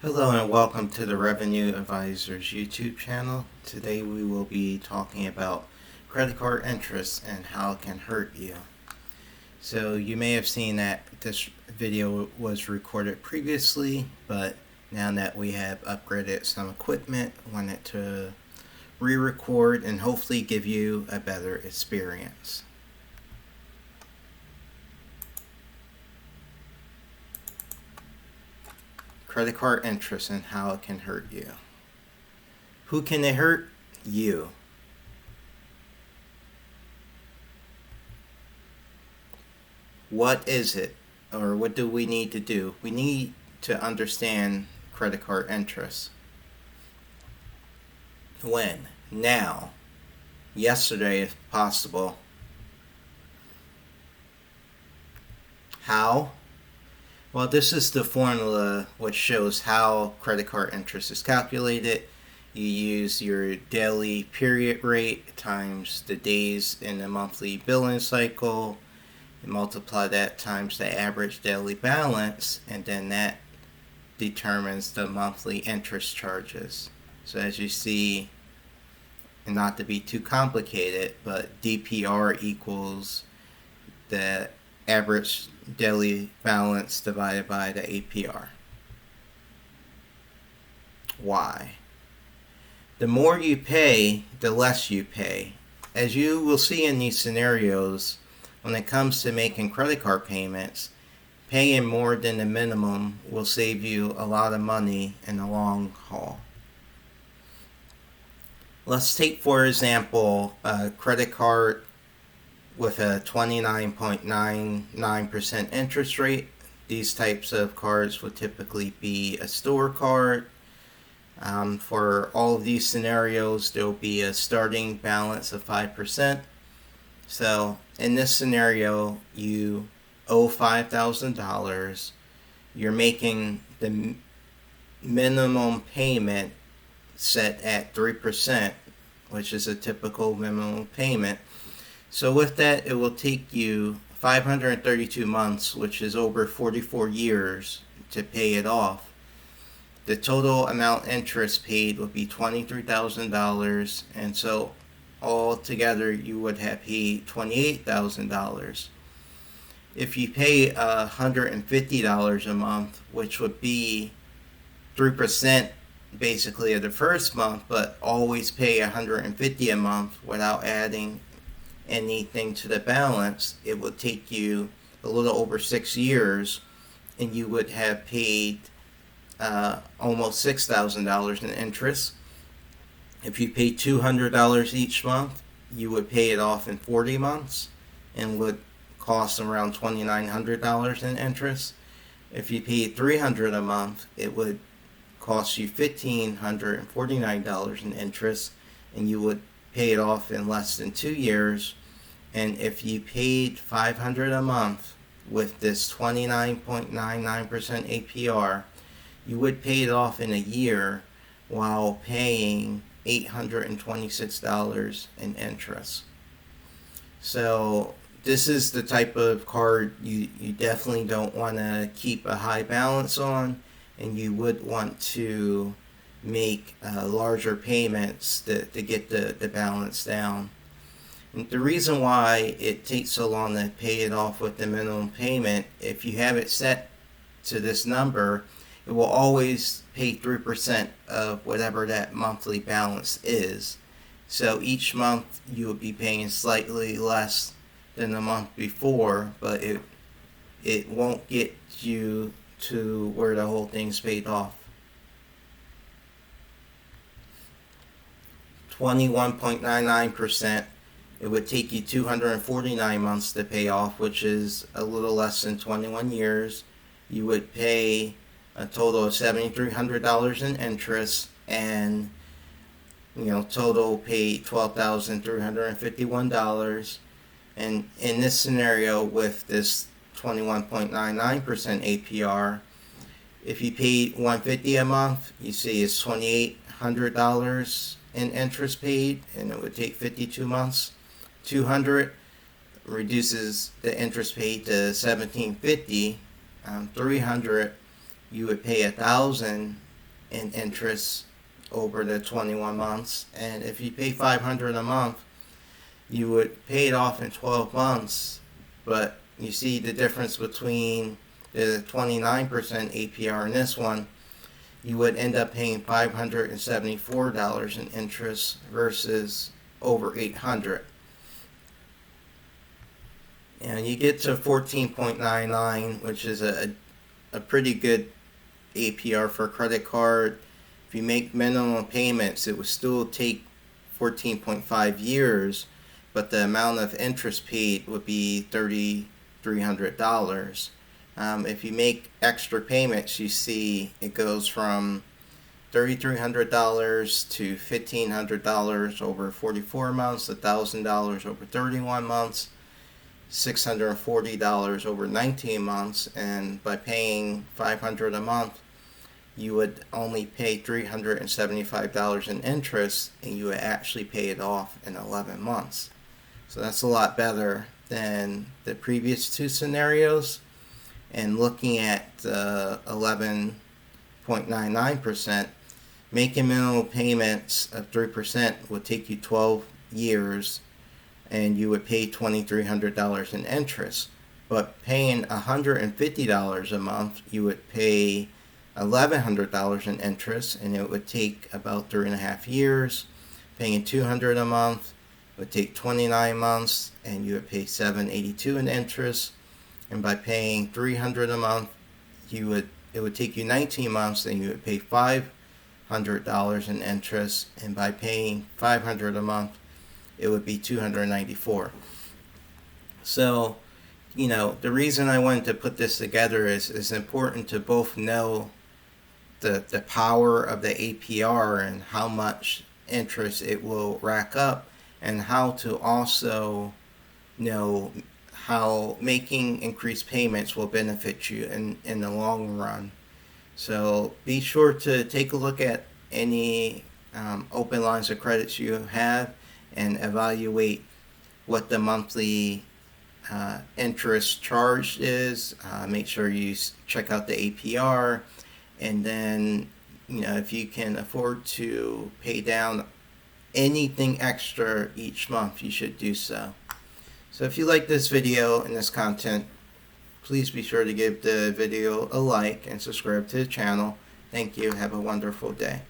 Hello and welcome to the Revenue Advisors YouTube channel. Today we will be talking about credit card interest and how it can hurt you. So you may have seen that this video was recorded previously, but now that we have upgraded some equipment, I wanted to re-record and hopefully give you a better experience. Credit card interest and how it can hurt you. Who can it hurt? You. What is it, or what do we need to do? We need to understand credit card interest. When? Now. Yesterday, if possible. How? Well, this is the formula which shows how credit card interest is calculated. You use your daily period rate times the days in the monthly billing cycle, and multiply that times the average daily balance, and then that determines the monthly interest charges. So as you see, and not to be too complicated, but DPR equals the average daily balance divided by the APR. Why? The more you pay, the less you pay. As you will see in these scenarios, when it comes to making credit card payments, paying more than the minimum will save you a lot of money in the long haul. Let's take, for example, a credit card with a 29.99% interest rate. These types of cards would typically be a store card. For all of these scenarios, there will be a starting balance of 5%. So in this scenario, you owe $5,000. You're making the minimum payment set at 3%, which is a typical minimum payment. So with that, it will take you 532 months, which is over 44 years, to pay it off. The total amount interest paid would be $23,000, and so altogether you would have paid $28,000. If you pay $150 a month, which would be 3% basically of the first month, but always pay $150 a month without adding anything to the balance, it would take you a little over 6 years, and you would have paid almost $6,000 in interest. If you paid $200 each month, you would pay it off in 40 months and would cost around $2,900 in interest. If you paid $300 a month, it would cost you $1,549 in interest, and you would pay it off in less than 2 years. And if you paid $500 a month with this 29.99% APR, you would pay it off in a year while paying $826 in interest. So this is the type of card you definitely don't want to keep a high balance on, and you would want to make larger payments to get the balance down. And the reason why it takes so long to pay it off with the minimum payment, if you have it set to this number, it will always pay 3% of whatever that monthly balance is. So each month you will be paying slightly less than the month before, but it won't get you to where the whole thing's paid off. 21.99%, it would take you 249 months to pay off, which is a little less than 21 years. You would pay a total of $7,300 in interest, and total pay $12,351. And in this scenario, with this 21.99% APR, if you paid $150 a month, you see it's $2,800 in interest paid, and it would take 52 months. $200 reduces the interest paid to $1,750. $300, you would pay $1,000 in interest over the 21 months. And if you pay $500 a month, you would pay it off in 12 months. But you see the difference between the 29% APR and this one. You would end up paying $574 in interest versus over $800. And you get to 14.99, which is a pretty good APR for a credit card. If you make minimum payments, it would still take 14.5 years, but the amount of interest paid would be $3,300. If you make extra payments, you see it goes from $3,300 to $1,500 over 44 months, $1,000 over 31 months, $640 over 19 months, and by paying $500 a month, you would only pay $375 in interest, and you would actually pay it off in 11 months. So that's a lot better than the previous two scenarios. And looking at 11.99%, making minimum payments of 3% would take you 12 years, and you would pay $2,300 in interest. But paying $150 a month, you would pay $1,100 in interest, and it would take about 3.5 years. Paying $200 a month would take 29 months, and you would pay $782 in interest. And by paying $300 a month, it would take you 19 months, and you would pay $500 in interest. And by paying $500 a month, it would be $294. So, the reason I wanted to put this together is it's important to both know the power of the APR and how much interest it will rack up, and how to also know how making increased payments will benefit you in the long run. So be sure to take a look at any open lines of credits you have and evaluate what the monthly interest charged is. Make sure you check out the APR, and then if you can afford to pay down anything extra each month, you should do so. So if you like this video and this content, please be sure to give the video a like and subscribe to the channel. Thank you. Have a wonderful day.